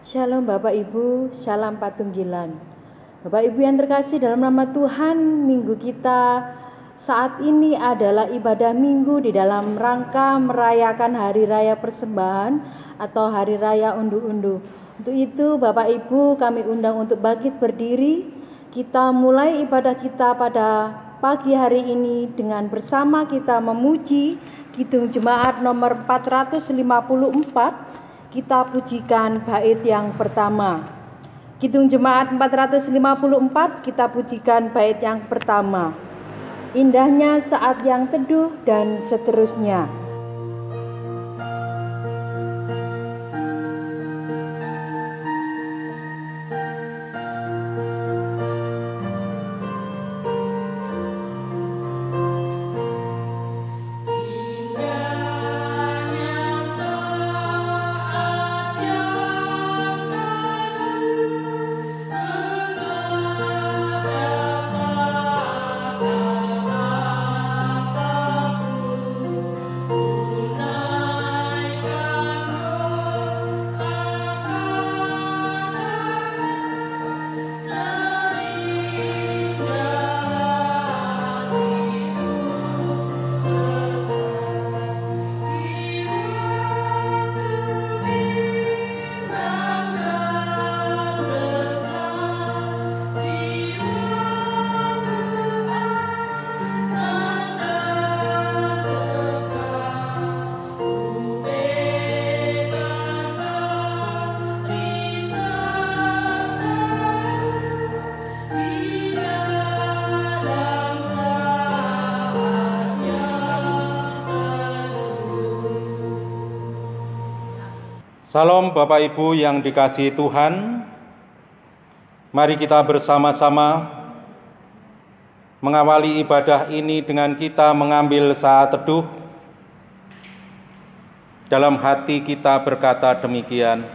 Shalom Bapak Ibu, Salam Patunggilan. Bapak Ibu yang terkasih dalam nama Tuhan, minggu kita saat ini adalah ibadah minggu di dalam rangka merayakan Hari Raya Persembahan atau Hari Raya Unduh-Unduh. Untuk itu Bapak Ibu kami undang untuk bangkit berdiri. Kita mulai ibadah kita pada pagi hari ini dengan bersama kita memuji Kidung Jemaat nomor 454. Kita pujikan bait yang pertama. Kidung Jemaat 454, kita pujikan bait yang pertama. Indahnya saat yang teduh dan seterusnya. Salam Bapak Ibu yang dikasihi Tuhan, mari kita bersama-sama mengawali ibadah ini dengan kita mengambil saat teduh. Dalam hati kita berkata demikian,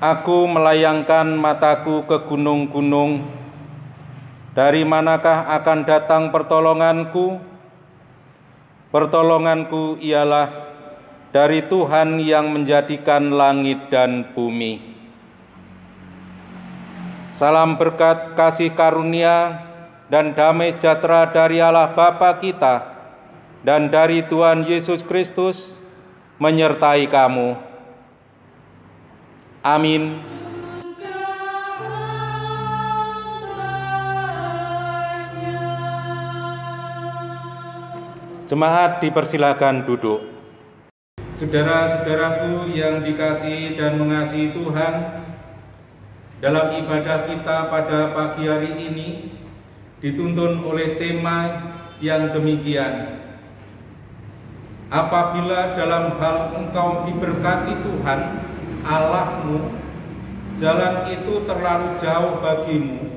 aku melayangkan mataku ke gunung-gunung, dari manakah akan datang pertolonganku? Pertolonganku ialah dari Tuhan yang menjadikan langit dan bumi. Salam berkat, kasih karunia, dan damai sejahtera dari Allah Bapa kita dan dari Tuhan Yesus Kristus menyertai kamu. Amin. Jemaat dipersilakan duduk. Saudara-saudaraku yang dikasihi dan mengasihi Tuhan, dalam ibadah kita pada pagi hari ini dituntun oleh tema yang demikian. Apabila dalam hal engkau diberkati Tuhan Allahmu, jalan itu terlalu jauh bagimu,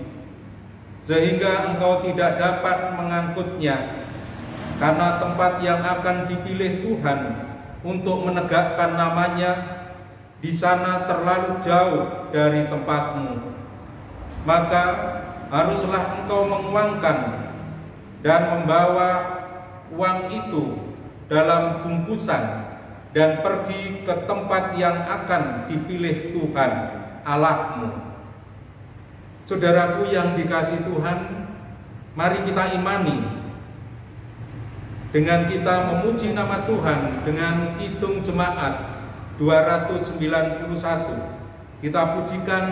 sehingga engkau tidak dapat mengangkutnya, karena tempat yang akan dipilih Tuhan untuk menegakkan namanya di sana terlalu jauh dari tempatmu. Maka haruslah engkau menguangkan dan membawa uang itu dalam bungkusan dan pergi ke tempat yang akan dipilih Tuhan Allahmu. Saudaraku yang dikasihi Tuhan, mari kita imani dengan kita memuji nama Tuhan dengan Kidung Jemaat 291. Kita pujikan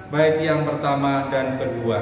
bait yang pertama dan kedua.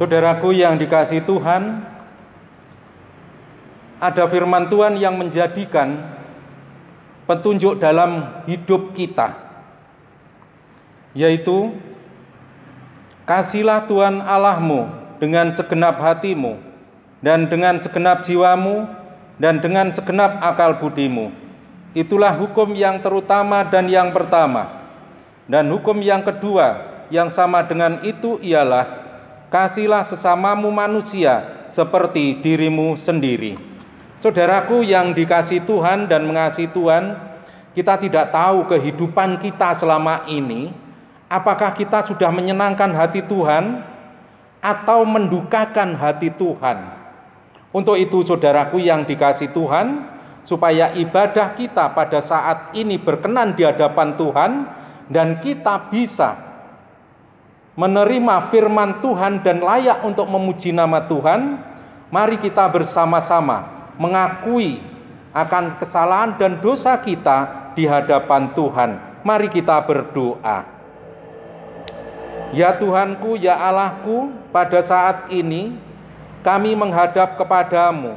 Saudaraku yang dikasihi Tuhan, ada firman Tuhan yang menjadikan petunjuk dalam hidup kita, yaitu kasihlah Tuhan Allahmu dengan segenap hatimu, dan dengan segenap jiwamu, dan dengan segenap akal budimu. Itulah hukum yang terutama dan yang pertama. Dan hukum yang kedua yang sama dengan itu ialah kasihilah sesamamu manusia seperti dirimu sendiri. Saudaraku yang dikasihi Tuhan dan mengasihi Tuhan, kita tidak tahu kehidupan kita selama ini, apakah kita sudah menyenangkan hati Tuhan atau mendukakan hati Tuhan. Untuk itu saudaraku yang dikasihi Tuhan, supaya ibadah kita pada saat ini berkenan di hadapan Tuhan dan kita bisa menerima firman Tuhan dan layak untuk memuji nama Tuhan, mari kita bersama-sama mengakui akan kesalahan dan dosa kita di hadapan Tuhan. Mari kita berdoa. Ya Tuhanku, ya Allahku, pada saat ini kami menghadap kepadamu.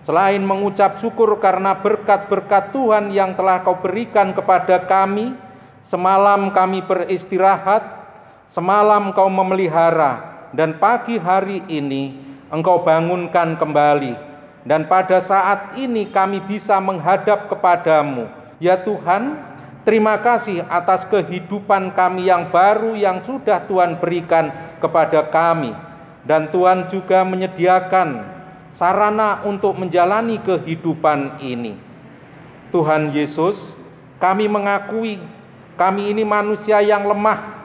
Selain mengucap syukur karena berkat-berkat Tuhan yang telah Kau berikan kepada kami, semalam kami beristirahat, semalam Kau memelihara, dan pagi hari ini Engkau bangunkan kembali. Dan pada saat ini kami bisa menghadap kepadamu. Ya Tuhan, terima kasih atas kehidupan kami yang baru yang sudah Tuhan berikan kepada kami. Dan Tuhan juga menyediakan sarana untuk menjalani kehidupan ini. Tuhan Yesus, kami mengakui kami ini manusia yang lemah.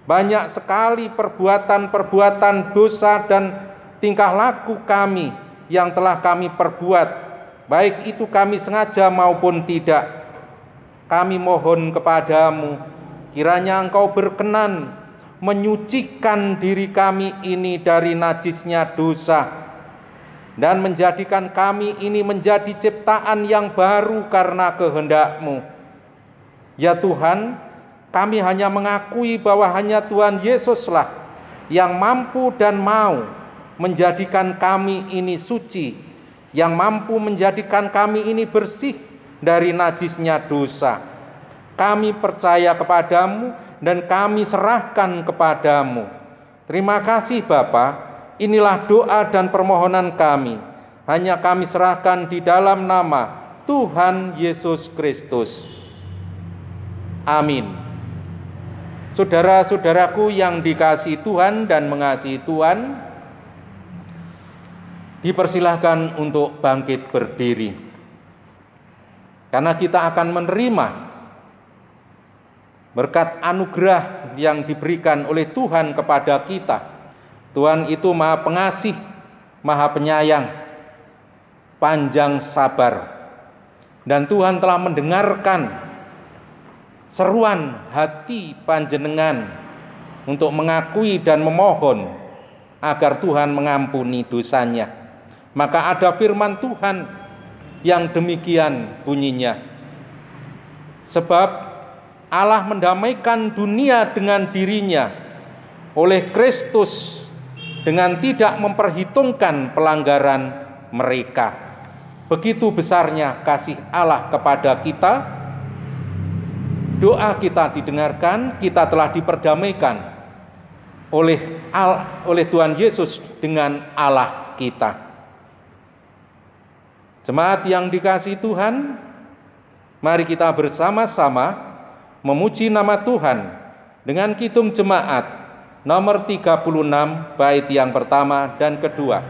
Banyak sekali perbuatan-perbuatan dosa dan tingkah laku kami yang telah kami perbuat, baik itu kami sengaja maupun tidak. Kami mohon kepadamu, kiranya Engkau berkenan menyucikan diri kami ini dari najisnya dosa, dan menjadikan kami ini menjadi ciptaan yang baru karena kehendak-Mu. Ya Tuhan, kami hanya mengakui bahwa hanya Tuhan Yesuslah yang mampu dan mau menjadikan kami ini suci, yang mampu menjadikan kami ini bersih dari najisnya dosa. Kami percaya kepadamu dan kami serahkan kepadamu. Terima kasih Bapa, inilah doa dan permohonan kami. Hanya kami serahkan di dalam nama Tuhan Yesus Kristus. Amin. Saudara-saudaraku yang dikasihi Tuhan dan mengasihi Tuhan, dipersilahkan untuk bangkit berdiri. Karena kita akan menerima berkat anugerah yang diberikan oleh Tuhan kepada kita. Tuhan itu Maha Pengasih, Maha Penyayang, panjang sabar. Dan Tuhan telah mendengarkan seruan hati panjenengan untuk mengakui dan memohon agar Tuhan mengampuni dosanya. Maka ada firman Tuhan yang demikian bunyinya. Sebab Allah mendamaikan dunia dengan dirinya oleh Kristus dengan tidak memperhitungkan pelanggaran mereka. Begitu besarnya kasih Allah kepada kita. Doa kita didengarkan, kita telah diperdamaikan oleh Tuhan Yesus dengan Allah kita. Jemaat yang dikasihi Tuhan, mari kita bersama-sama memuji nama Tuhan dengan kidung jemaat nomor 36 bait yang pertama dan kedua.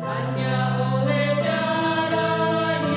Hanya oleh darah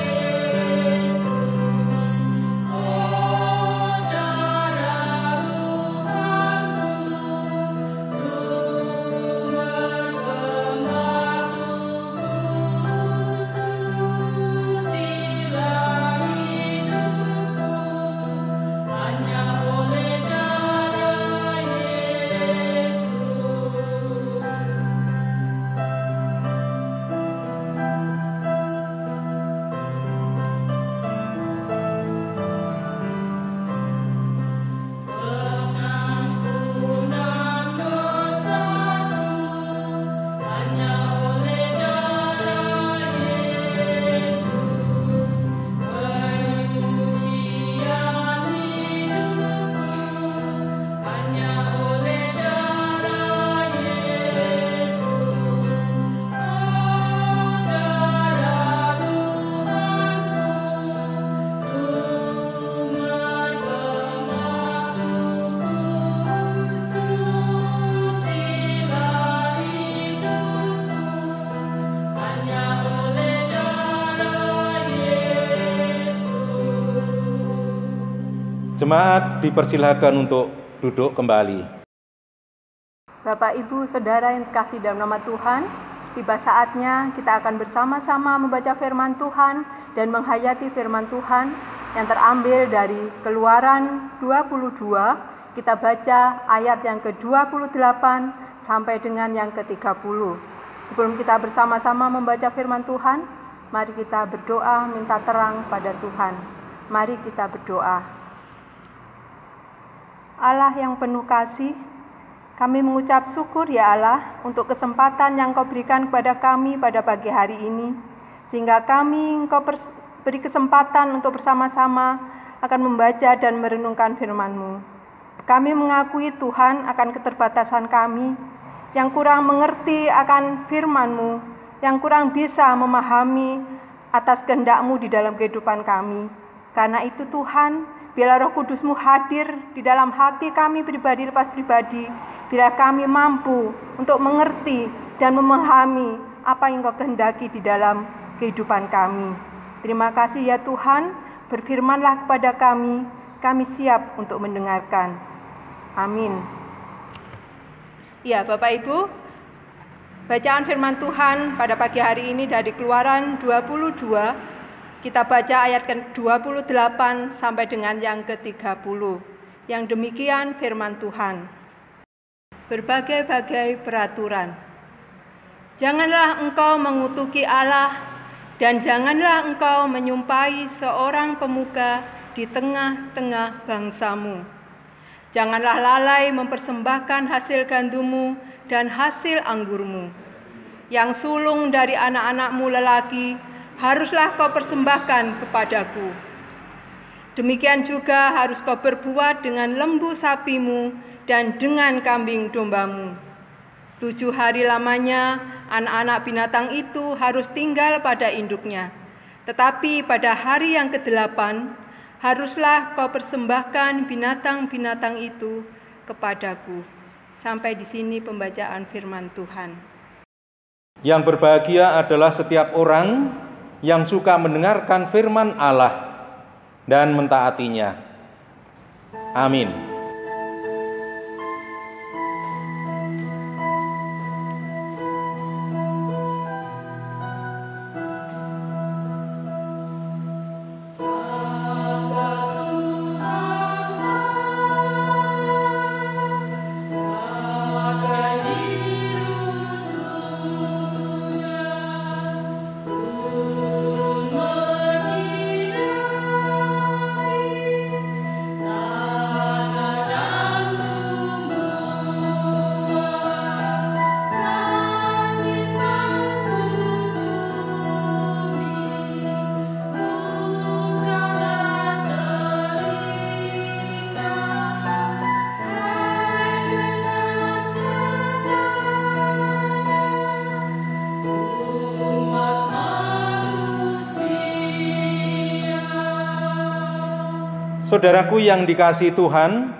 Jemaat dipersilakan untuk duduk kembali. Bapak, Ibu, Saudara yang terkasih dalam nama Tuhan, tiba saatnya kita akan bersama-sama membaca firman Tuhan dan menghayati firman Tuhan yang terambil dari Keluaran 22. Kita baca ayat yang ke-28 sampai dengan yang ke-30. Sebelum kita bersama-sama membaca firman Tuhan, mari kita berdoa minta terang pada Tuhan. Mari kita berdoa. Allah yang penuh kasih, kami mengucap syukur ya Allah untuk kesempatan yang Kau berikan kepada kami pada pagi hari ini, sehingga kami Engkau beri kesempatan untuk bersama-sama akan membaca dan merenungkan firman-Mu. Kami mengakui Tuhan akan keterbatasan kami, yang kurang mengerti akan firman-Mu, yang kurang bisa memahami atas kehendak-Mu di dalam kehidupan kami. Karena itu Tuhan, biarlah Roh Kudus-Mu hadir di dalam hati kami pribadi lepas pribadi, biar kami mampu untuk mengerti dan memahami apa yang Kau kehendaki di dalam kehidupan kami. Terima kasih ya Tuhan, berfirman-Lah kepada kami siap untuk mendengarkan. Amin. Ya, Bapak Ibu, bacaan firman Tuhan pada pagi hari ini dari Keluaran 22, kita baca ayat ke-28 sampai dengan yang ke-30. Yang demikian firman Tuhan. Berbagai-bagai peraturan. Janganlah engkau mengutuki Allah, dan janganlah engkau menyumpahi seorang pemuka di tengah-tengah bangsamu. Janganlah lalai mempersembahkan hasil gandummu dan hasil anggurmu. Yang sulung dari anak-anakmu lelaki haruslah kau persembahkan kepadaku. Demikian juga harus kau berbuat dengan lembu sapimu dan dengan kambing dombamu. 7 hari lamanya anak-anak binatang itu harus tinggal pada induknya. Tetapi pada hari yang ke-8 haruslah kau persembahkan binatang-binatang itu kepadaku. Sampai di sini pembacaan firman Tuhan. Yang berbahagia adalah setiap orang yang suka mendengarkan firman Allah dan mentaatinya. Amin. Saudaraku yang dikasihi Tuhan,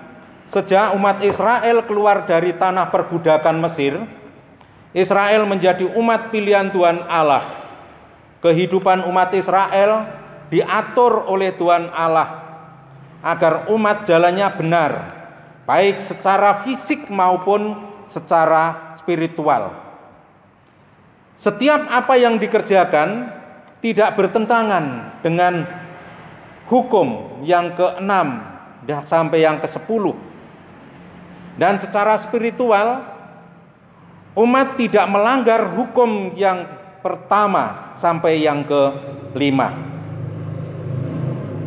sejak umat Israel keluar dari tanah perbudakan Mesir, Israel menjadi umat pilihan Tuhan Allah. Kehidupan umat Israel diatur oleh Tuhan Allah agar umat jalannya benar, baik secara fisik maupun secara spiritual. Setiap apa yang dikerjakan tidak bertentangan dengan hukum yang ke-6 sampai yang ke-10. Dan secara spiritual, umat tidak melanggar hukum yang pertama sampai yang ke-5.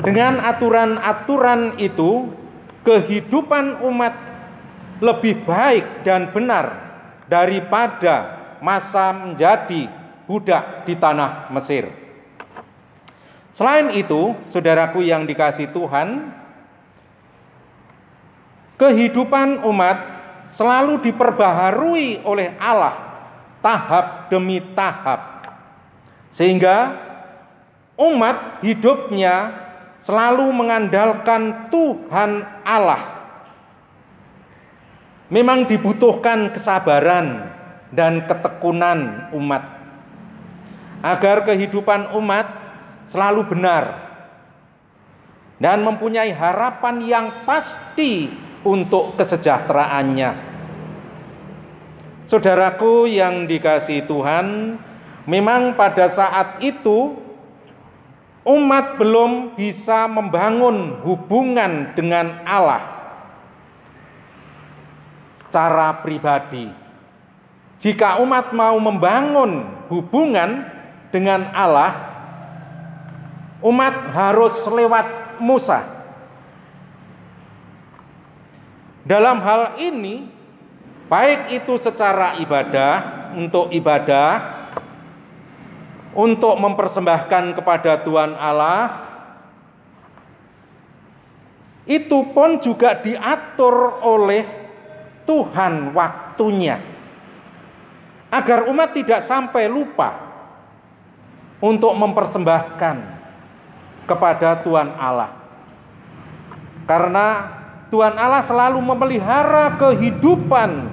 Dengan aturan-aturan itu, kehidupan umat lebih baik dan benar daripada masa menjadi budak di tanah Mesir. Selain itu, saudaraku yang dikasihi Tuhan, kehidupan umat selalu diperbaharui oleh Allah tahap demi tahap, sehingga umat hidupnya selalu mengandalkan Tuhan Allah. Memang dibutuhkan kesabaran dan ketekunan umat agar kehidupan umat selalu benar. dan mempunyai harapan yang pasti untuk kesejahteraannya. Saudaraku yang dikasihi Tuhan, memang pada saat itu umat belum bisa membangun hubungan dengan Allah secara pribadi. Jika umat mau membangun hubungan dengan Allah, umat harus lewat Musa. Dalam hal ini, baik itu secara ibadah, untuk mempersembahkan kepada Tuhan Allah, itu pun juga diatur oleh Tuhan waktunya, agar umat tidak sampai lupa untuk mempersembahkan kepada Tuhan Allah. Karena Tuhan Allah selalu memelihara kehidupan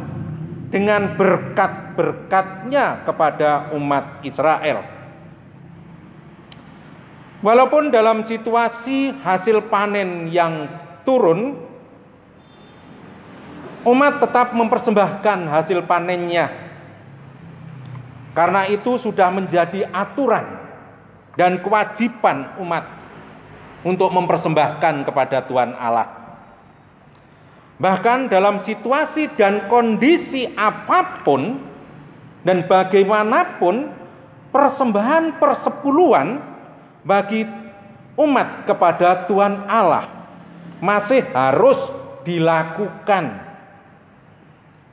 dengan berkat-berkat-Nya kepada umat Israel. Walaupun dalam situasi hasil panen yang turun, umat tetap mempersembahkan hasil panennya. Karena itu sudah menjadi aturan dan kewajiban umat untuk mempersembahkan kepada Tuhan Allah. Bahkan dalam situasi dan kondisi apapun dan bagaimanapun, persembahan persepuluhan bagi umat kepada Tuhan Allah masih harus dilakukan.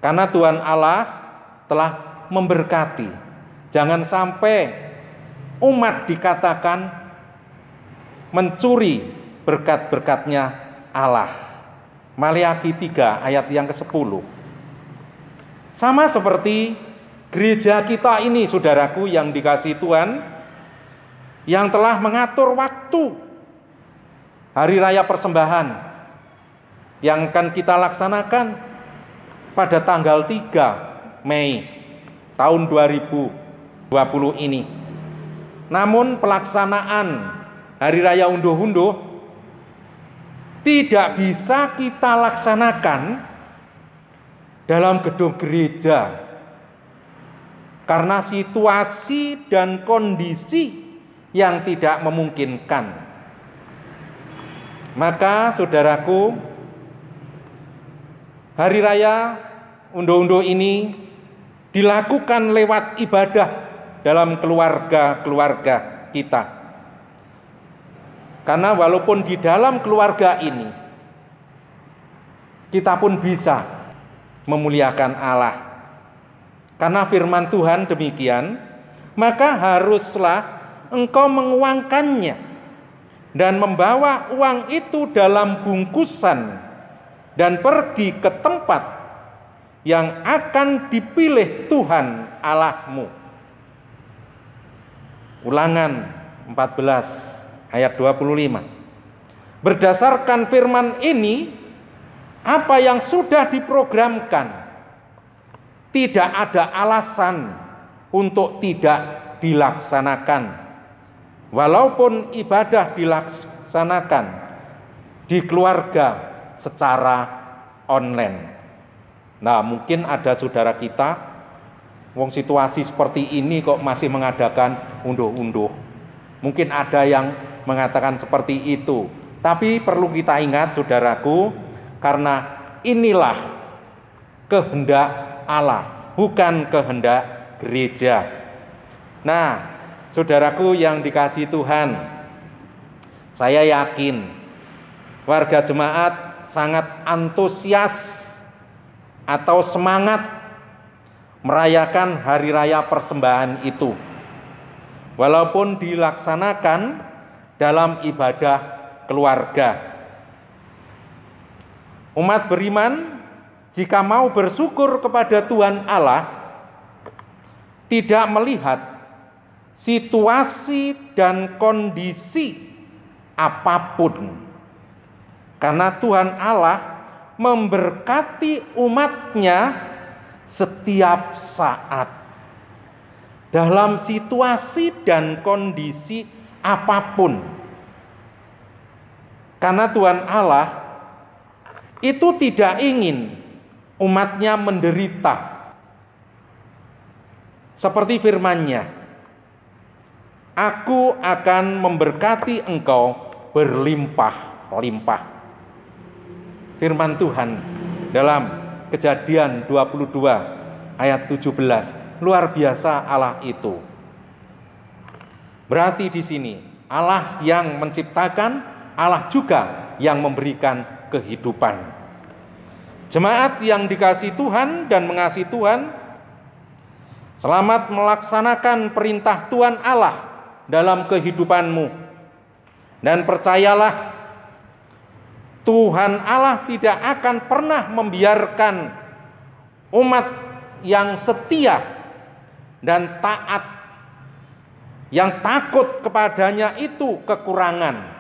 Karena Tuhan Allah telah memberkati. Jangan sampai umat dikatakan mencuri berkat-berkat-Nya Allah. Maleakhi 3 ayat yang ke-10. Sama seperti gereja kita ini, saudaraku yang dikasihi Tuhan, yang telah mengatur waktu hari raya persembahan yang akan kita laksanakan pada tanggal 3 Mei tahun 2020 ini. Namun pelaksanaan hari raya unduh-unduh tidak bisa kita laksanakan dalam gedung gereja karena situasi dan kondisi yang tidak memungkinkan. Maka saudaraku, hari raya unduh-unduh ini dilakukan lewat ibadah dalam keluarga-keluarga kita. Karena walaupun di dalam keluarga ini kita pun bisa memuliakan Allah. Karena firman Tuhan demikian, maka haruslah engkau menguangkannya dan membawa uang itu dalam bungkusan dan pergi ke tempat yang akan dipilih Tuhan Allahmu. Ulangan 14 ayat 25. Berdasarkan firman ini, apa yang sudah diprogramkan tidak ada alasan untuk tidak dilaksanakan. Walaupun ibadah dilaksanakan di keluarga secara online. Nah, mungkin ada saudara kita, wong situasi seperti ini kok masih mengadakan unduh-unduh. Mungkin ada yang mengatakan seperti itu. Tapi perlu kita ingat, saudaraku, karena inilah kehendak Allah, bukan kehendak gereja. Nah, saudaraku yang dikasihi Tuhan, saya yakin warga jemaat sangat antusias atau semangat merayakan hari raya persembahan itu. Walaupun dilaksanakan dalam ibadah keluarga. Umat beriman jika mau bersyukur kepada Tuhan Allah, tidak melihat situasi dan kondisi apapun. Karena Tuhan Allah memberkati umat-Nya setiap saat. Dalam situasi dan kondisi apapun. Karena Tuhan Allah itu tidak ingin umatnya menderita. Seperti firman-Nya, Aku akan memberkati engkau berlimpah-limpah. Firman Tuhan dalam Kejadian 22 ayat 17. Luar biasa Allah itu. Berarti di sini Allah yang menciptakan, Allah juga yang memberikan kehidupan. Jemaat yang dikasihi Tuhan dan mengasihi Tuhan, selamat melaksanakan perintah Tuhan Allah dalam kehidupanmu. Dan percayalah, Tuhan Allah tidak akan pernah membiarkan umat yang setia dan taat, yang takut kepadanya itu kekurangan.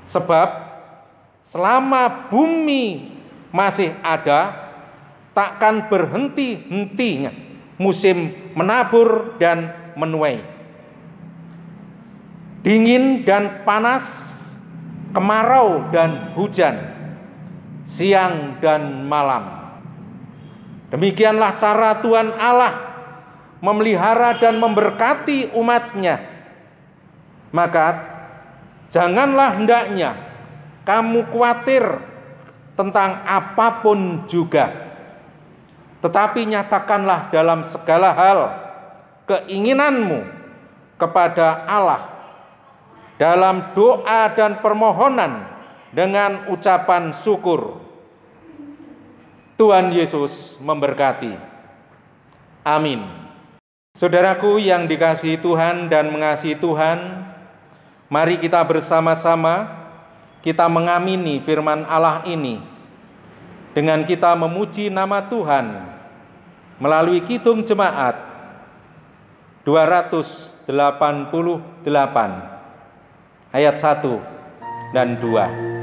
Sebab selama bumi masih ada, takkan berhenti-hentinya musim menabur dan menuai. Dingin dan panas, kemarau dan hujan, siang dan malam. Demikianlah cara Tuhan Allah memelihara dan memberkati umat-Nya. Maka janganlah hendaknya kamu khawatir tentang apapun juga, tetapi nyatakanlah dalam segala hal keinginanmu kepada Allah dalam doa dan permohonan dengan ucapan syukur. Tuhan Yesus memberkati. Amin. Saudaraku yang dikasihi Tuhan dan mengasihi Tuhan, mari kita bersama-sama kita mengamini firman Allah ini dengan kita memuji nama Tuhan melalui Kidung Jemaat 288 ayat 1 dan 2.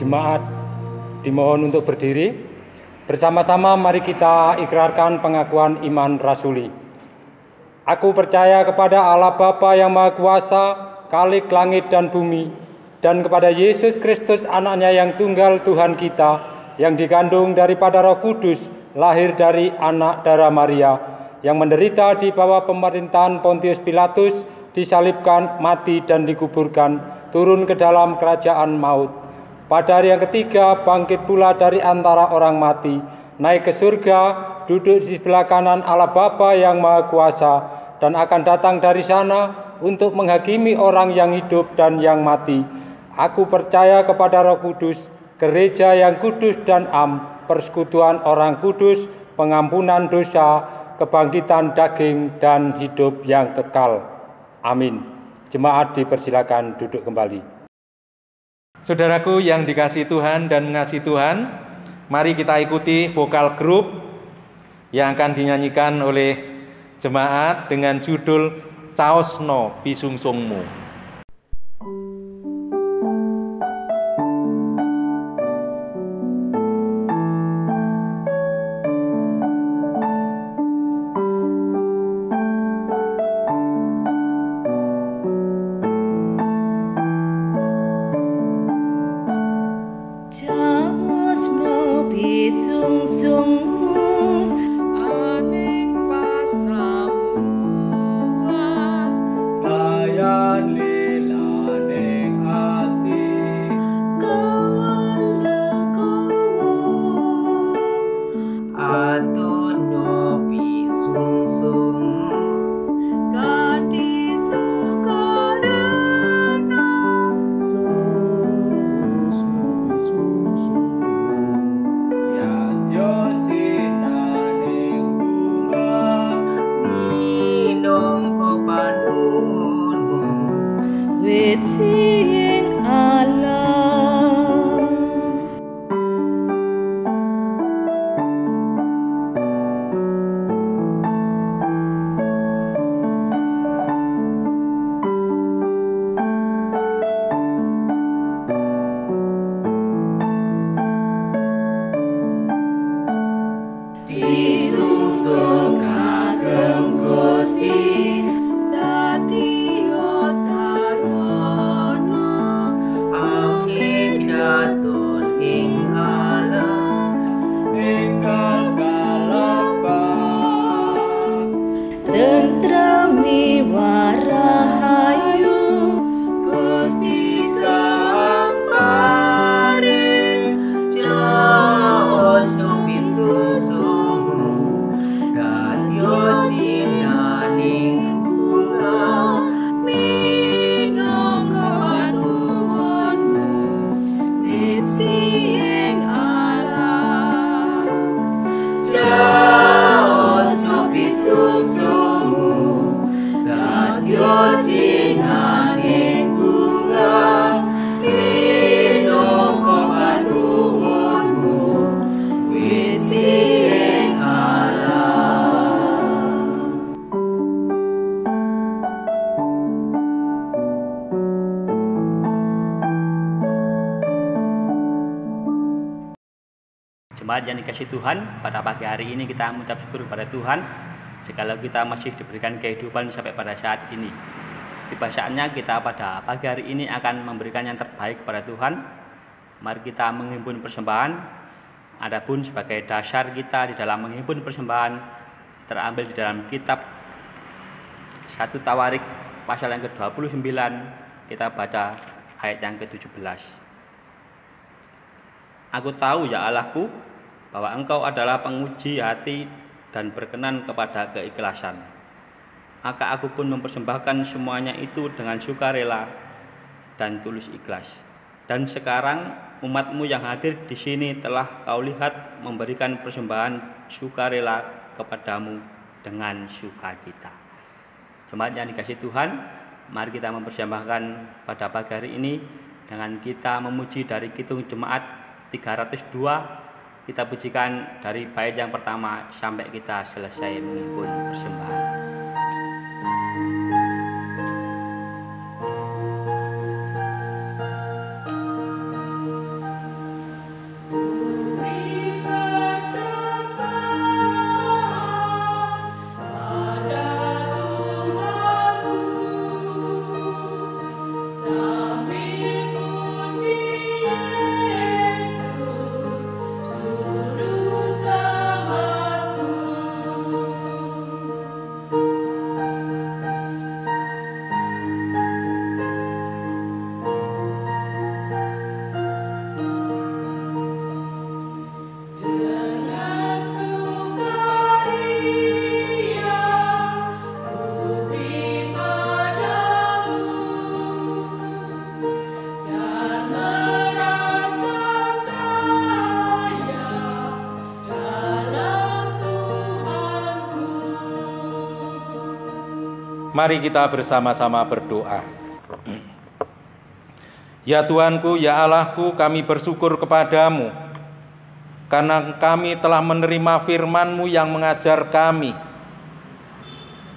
Jemaat dimohon untuk berdiri. Bersama-sama mari kita ikrarkan pengakuan iman rasuli. Aku percaya kepada Allah Bapa yang Maha Kuasa, Khalik langit dan bumi, dan kepada Yesus Kristus anaknya yang tunggal Tuhan kita, yang dikandung daripada Roh Kudus, lahir dari anak darah Maria, yang menderita di bawah pemerintahan Pontius Pilatus, disalibkan, mati dan dikuburkan, turun ke dalam kerajaan maut. Pada hari yang ketiga bangkit pula dari antara orang mati, naik ke surga, duduk di sebelah kanan Allah Bapa yang Maha Kuasa, dan akan datang dari sana untuk menghakimi orang yang hidup dan yang mati. Aku percaya kepada Roh Kudus, gereja yang kudus dan am, persekutuan orang kudus, pengampunan dosa, kebangkitan daging dan hidup yang kekal. Amin. Jemaat dipersilakan duduk kembali. Saudaraku yang dikasihi Tuhan dan mengasihi Tuhan, mari kita ikuti vokal grup yang akan dinyanyikan oleh jemaat dengan judul Caosno Pisungsungmu. Jemaat yang dikasihi Tuhan, pada pagi hari ini kita mengucap syukur kepada Tuhan jikalau kita masih diberikan kehidupan sampai pada saat ini. Tiba saatnya kita pada pagi hari ini akan memberikan yang terbaik kepada Tuhan. Mari kita menghimpun persembahan. Adapun sebagai dasar kita di dalam menghimpun persembahan terambil di dalam kitab 1 Tawarik pasal yang ke-29, kita baca ayat yang ke-17. Aku tahu ya Allahku bahwa Engkau adalah penguji hati dan berkenan kepada keikhlasan. Maka aku pun mempersembahkan semuanya itu dengan sukarela dan tulus ikhlas. Dan sekarang umatmu yang hadir di sini telah kau lihat memberikan persembahan sukarela kepadamu dengan sukacita. Jemaat yang dikasihi Tuhan, mari kita mempersembahkan pada pagi hari ini dengan kita memuji dari Kidung Jemaat 302. Kita pujikan dari bait yang pertama sampai kita selesai menghimpun persembahan. Mari kita bersama-sama berdoa. Ya Tuhanku, ya Allahku, kami bersyukur kepadamu karena kami telah menerima firman-Mu yang mengajar kami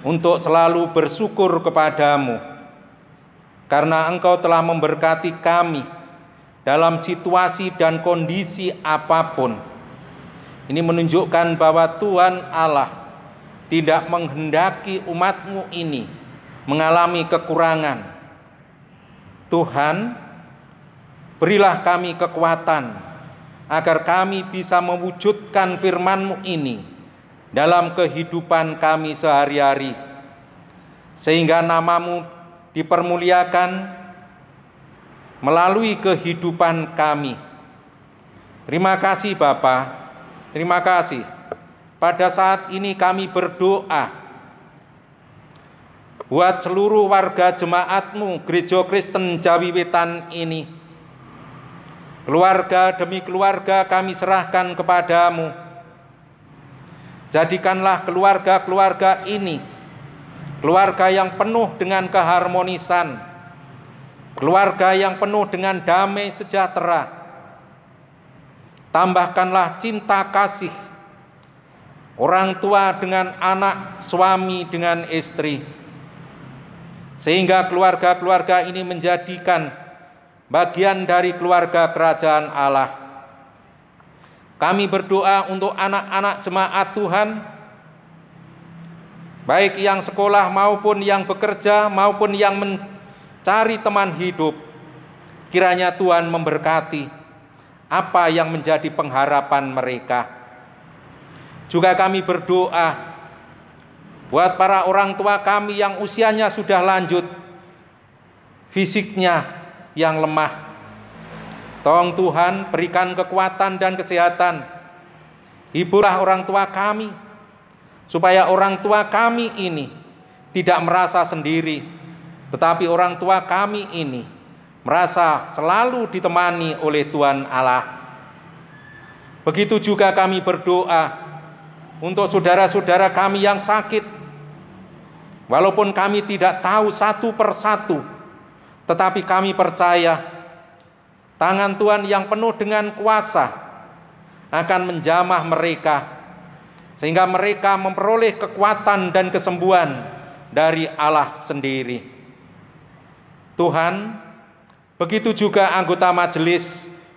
untuk selalu bersyukur kepadamu karena Engkau telah memberkati kami dalam situasi dan kondisi apapun. Ini menunjukkan bahwa Tuhan Allah tidak menghendaki umat-Mu ini mengalami kekurangan. Tuhan, berilah kami kekuatan agar kami bisa mewujudkan firman-Mu ini dalam kehidupan kami sehari-hari, sehingga nama-Mu dipermuliakan melalui kehidupan kami. Terima kasih Bapa, terima kasih. Pada saat ini kami berdoa buat seluruh warga jemaat-Mu Gereja Kristen Jawi Wetan ini. Keluarga demi keluarga kami serahkan kepadamu. Jadikanlah keluarga-keluarga ini keluarga yang penuh dengan keharmonisan, keluarga yang penuh dengan damai sejahtera. Tambahkanlah cinta kasih orang tua dengan anak, suami dengan istri, sehingga keluarga-keluarga ini menjadikan bagian dari keluarga kerajaan Allah. Kami berdoa untuk anak-anak jemaat Tuhan, baik yang sekolah maupun yang bekerja maupun yang mencari teman hidup. Kiranya Tuhan memberkati apa yang menjadi pengharapan mereka. Juga kami berdoa buat para orang tua kami yang usianya sudah lanjut, fisiknya yang lemah. Tolong Tuhan berikan kekuatan dan kesehatan. Hiburlah orang tua kami, supaya orang tua kami ini tidak merasa sendiri, tetapi orang tua kami ini merasa selalu ditemani oleh Tuhan Allah. Begitu juga kami berdoa untuk saudara-saudara kami yang sakit, walaupun kami tidak tahu satu persatu, tetapi kami percaya tangan Tuhan yang penuh dengan kuasa akan menjamah mereka, sehingga mereka memperoleh kekuatan dan kesembuhan dari Allah sendiri. Tuhan, begitu juga anggota majelis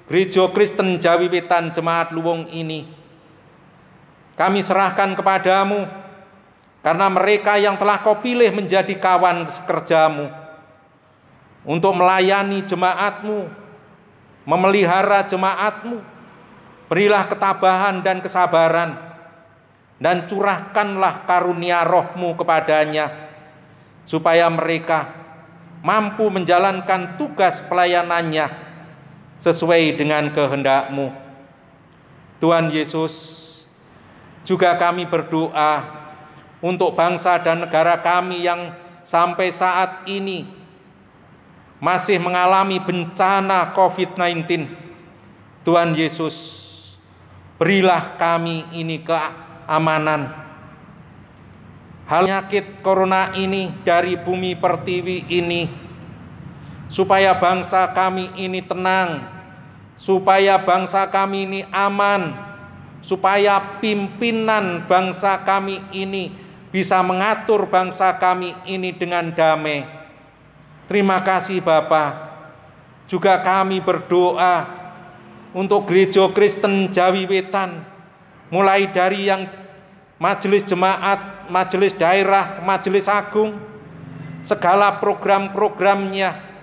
Gereja Kristen Jawi Wetan Jemaat Luwung ini kami serahkan kepadamu, karena mereka yang telah kau pilih menjadi kawan sekerjamu untuk melayani jemaatmu, memelihara jemaatmu. Berilah ketabahan dan kesabaran, dan curahkanlah karunia roh-Mu kepadanya, supaya mereka mampu menjalankan tugas pelayanannya sesuai dengan kehendak-Mu. Tuhan Yesus, juga kami berdoa untuk bangsa dan negara kami yang sampai saat ini masih mengalami bencana COVID-19. Tuhan Yesus, berilah kami ini keamanan. Hal penyakit corona ini dari bumi pertiwi ini, supaya bangsa kami ini tenang, supaya bangsa kami ini aman, supaya pimpinan bangsa kami ini bisa mengatur bangsa kami ini dengan damai. Terima kasih Bapa. Juga kami berdoa untuk Gereja Kristen Jawi Wetan, mulai dari yang majelis jemaat, majelis daerah, majelis agung, segala program-programnya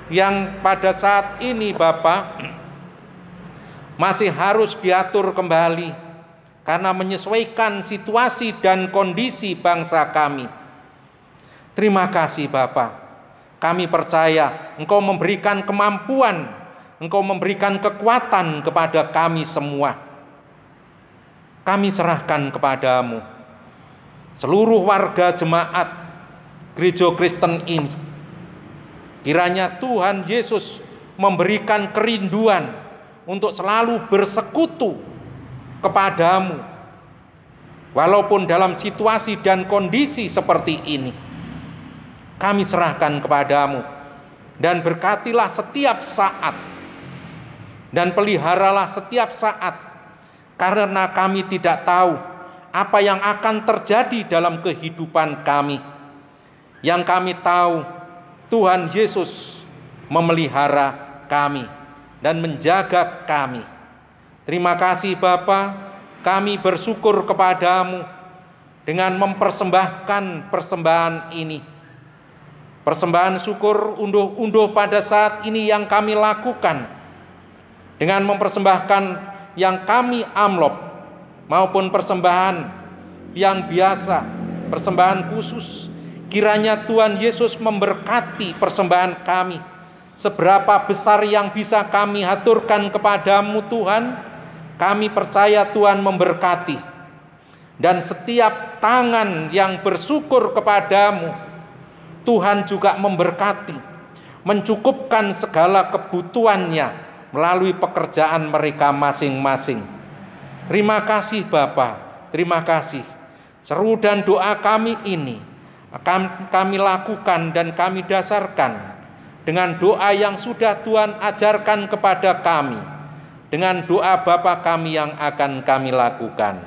yang pada saat ini Bapak masih harus diatur kembali karena menyesuaikan situasi dan kondisi bangsa kami. Terima kasih Bapak. Kami percaya Engkau memberikan kemampuan, Engkau memberikan kekuatan kepada kami semua. Kami serahkan kepadamu seluruh warga jemaat Gereja Kristen ini. Kiranya Tuhan Yesus memberikan kerinduan untuk selalu bersekutu kepadamu, walaupun dalam situasi dan kondisi seperti ini. Kami serahkan kepadamu, dan berkatilah setiap saat, dan peliharalah setiap saat, karena kami tidak tahu apa yang akan terjadi dalam kehidupan kami. Yang kami tahu, Tuhan Yesus memelihara kami dan menjaga kami. Terima kasih Bapa, kami bersyukur kepadamu dengan mempersembahkan persembahan ini. Persembahan syukur unduh-unduh pada saat ini yang kami lakukan dengan mempersembahkan yang kami amplop maupun persembahan yang biasa, persembahan khusus. Kiranya Tuhan Yesus memberkati persembahan kami. Seberapa besar yang bisa kami haturkan kepadamu Tuhan, kami percaya Tuhan memberkati. Dan setiap tangan yang bersyukur kepadamu, Tuhan juga memberkati, mencukupkan segala kebutuhannya melalui pekerjaan mereka masing-masing. Terima kasih Bapa, terima kasih. Seru dan doa kami ini akan kami lakukan dan kami dasarkan dengan doa yang sudah Tuhan ajarkan kepada kami, dengan doa Bapa kami yang akan kami lakukan.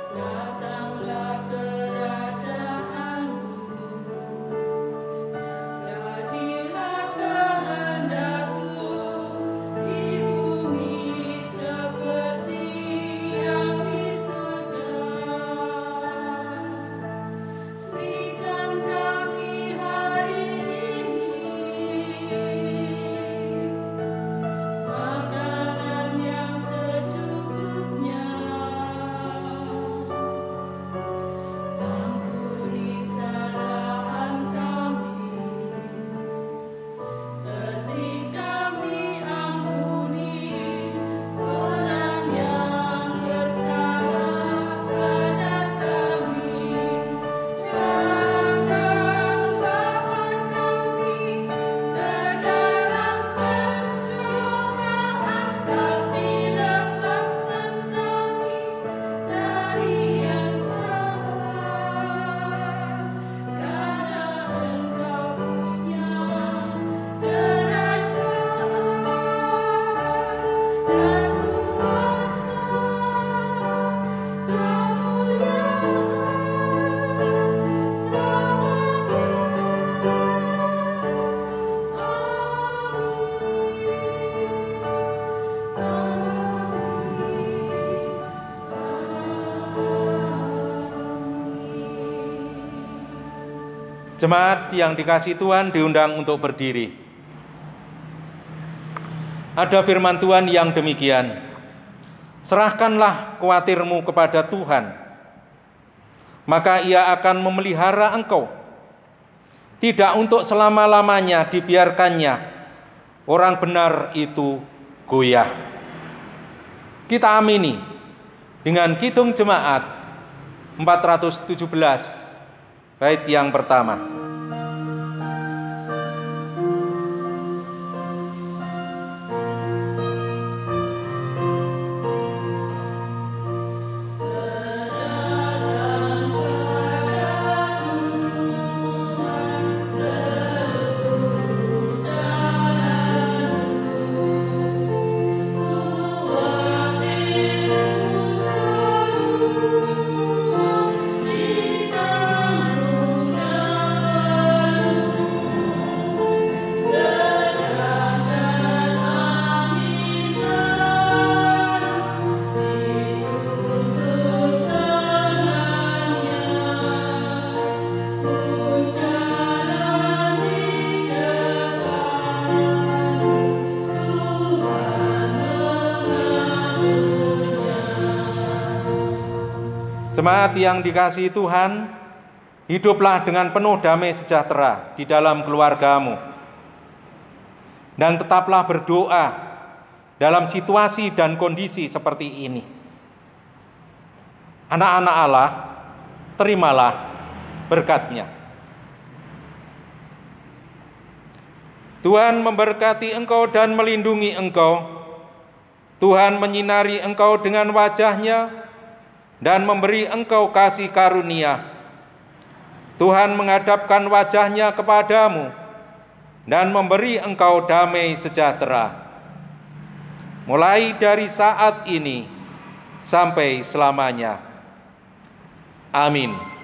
Datanglah kerajaanmu, Jemaat yang dikasihi Tuhan diundang untuk berdiri. Ada firman Tuhan yang demikian, serahkanlah khawatirmu kepada Tuhan, maka Ia akan memelihara engkau. Tidak untuk selama-lamanya dibiarkannya orang benar itu goyah. Kita amini dengan kidung jemaat 417, bait yang pertama. Jemaat yang dikasihi Tuhan, hiduplah dengan penuh damai sejahtera di dalam keluargamu. Dan tetaplah berdoa dalam situasi dan kondisi seperti ini. Anak-anak Allah, terimalah berkat-Nya. Tuhan memberkati engkau dan melindungi engkau. Tuhan menyinari engkau dengan wajah-Nya dan memberi engkau kasih karunia. Tuhan menghadapkan wajah-Nya kepadamu dan memberi engkau damai sejahtera. Mulai dari saat ini sampai selamanya. Amin.